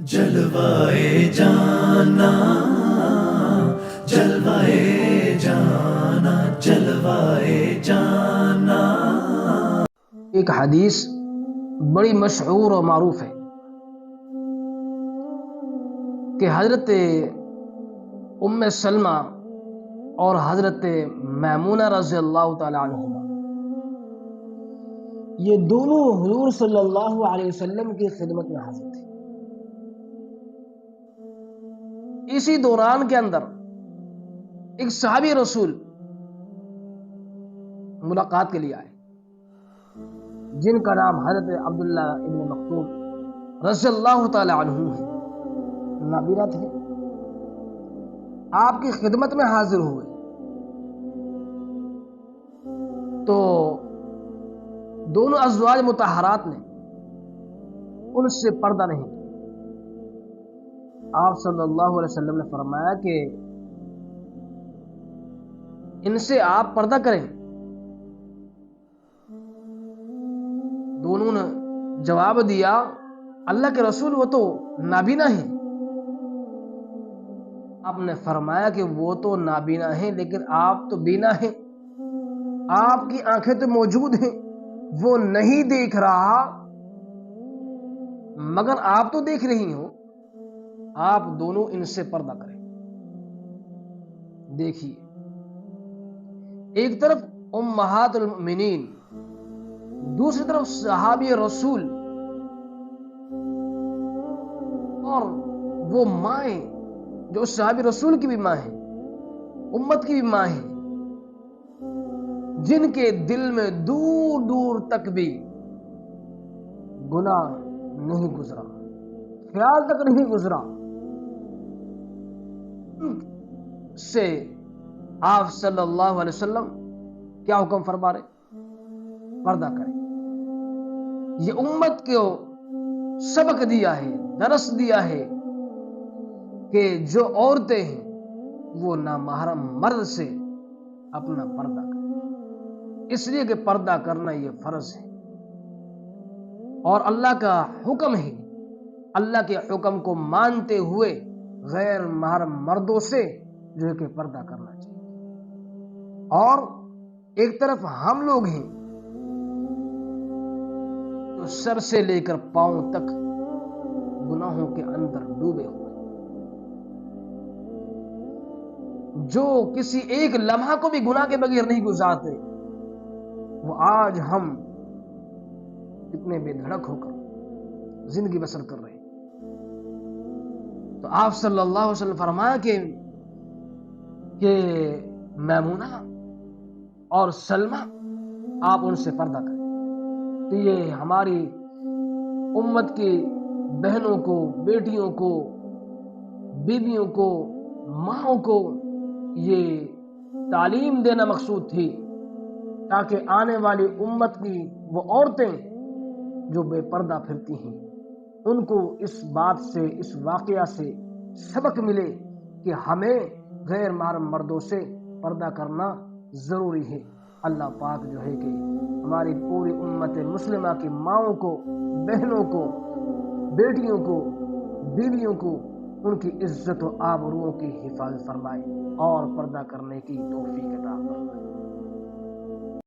جلوائے جانا جلوائے جانا جلوائے جانا۔ ایک حدیث بڑی مشہور و معروف ہے کہ حضرت ام سلمہ اور حضرت میمونہ رضی اللہ تعالی عنہما یہ دونوں حضور صلی اللہ علیہ وسلم کی خدمت میں حاضر تھے۔ اسی دوران کے اندر ایک صحابی رسول ملاقات کے لیے آئے جن کا نام حضرت عبداللہ ابن مکتوم رضی اللہ تعالی عنہ ہے، نابینا تھے، آپ کی خدمت میں حاضر ہوئے تو دونوں ازواج مطہرات نے ان سے پردہ نہیں کیا۔ آپ صلی اللہ علیہ وسلم نے فرمایا کہ ان سے آپ پردہ کریں۔ دونوں نے جواب دیا، اللہ کے رسول وہ تو نابینا ہیں۔ آپ نے فرمایا کہ وہ تو نابینا ہیں لیکن آپ تو بینا ہیں، آپ کی آنکھیں تو موجود ہیں، وہ نہیں دیکھ رہا مگر آپ تو دیکھ رہی ہو، آپ دونوں ان سے پردہ کریں۔ دیکھیے، ایک طرف امہات المؤمنین، دوسری طرف صحابی رسول، اور وہ مائیں جو صحابی رسول کی بھی ماں ہیں، امت کی بھی ماں ہیں، جن کے دل میں دور دور تک بھی گناہ نہیں گزرا، خیال تک نہیں گزرا، سے آپ صلی اللہ علیہ وسلم کیا حکم فرما رہے؟ پردہ کریں۔ یہ امت کو سبق دیا ہے، درس دیا ہے کہ جو عورتیں ہیں وہ نامحرم مرد سے اپنا پردہ کریں، اس لیے کہ پردہ کرنا یہ فرض ہے اور اللہ کا حکم ہے۔ اللہ کے حکم کو مانتے ہوئے غیر محرم مردوں سے جو ہے کہ پردہ کرنا چاہیے۔ اور ایک طرف ہم لوگ ہیں جو سر سے لے کر پاؤں تک گناہوں کے اندر ڈوبے ہوئے، جو کسی ایک لمحہ کو بھی گناہ کے بغیر نہیں گزارتے، وہ آج ہم اتنے بے دھڑک ہو کر زندگی بسر کر رہے ہیں۔ تو آپ صلی اللہ علیہ وسلم فرمایا کہ میمونہ اور سلمہ آپ ان سے پردہ کریں۔ تو یہ ہماری امت کی بہنوں کو، بیٹیوں کو، بیویوں کو، ماؤں کو یہ تعلیم دینا مقصود تھی تاکہ آنے والی امت کی وہ عورتیں جو بے پردہ پھرتی ہیں ان کو اس بات سے، اس واقعہ سے سبق ملے کہ ہمیں غیر محرم مردوں سے پردہ کرنا ضروری ہے۔ اللہ پاک جو ہے کہ ہماری پوری امت مسلمہ کی ماؤں کو، بہنوں کو، بیٹیوں کو، بیویوں کو ان کی عزت و آبروؤں کی حفاظت فرمائے اور پردہ کرنے کی توفیق عطا فرمائے۔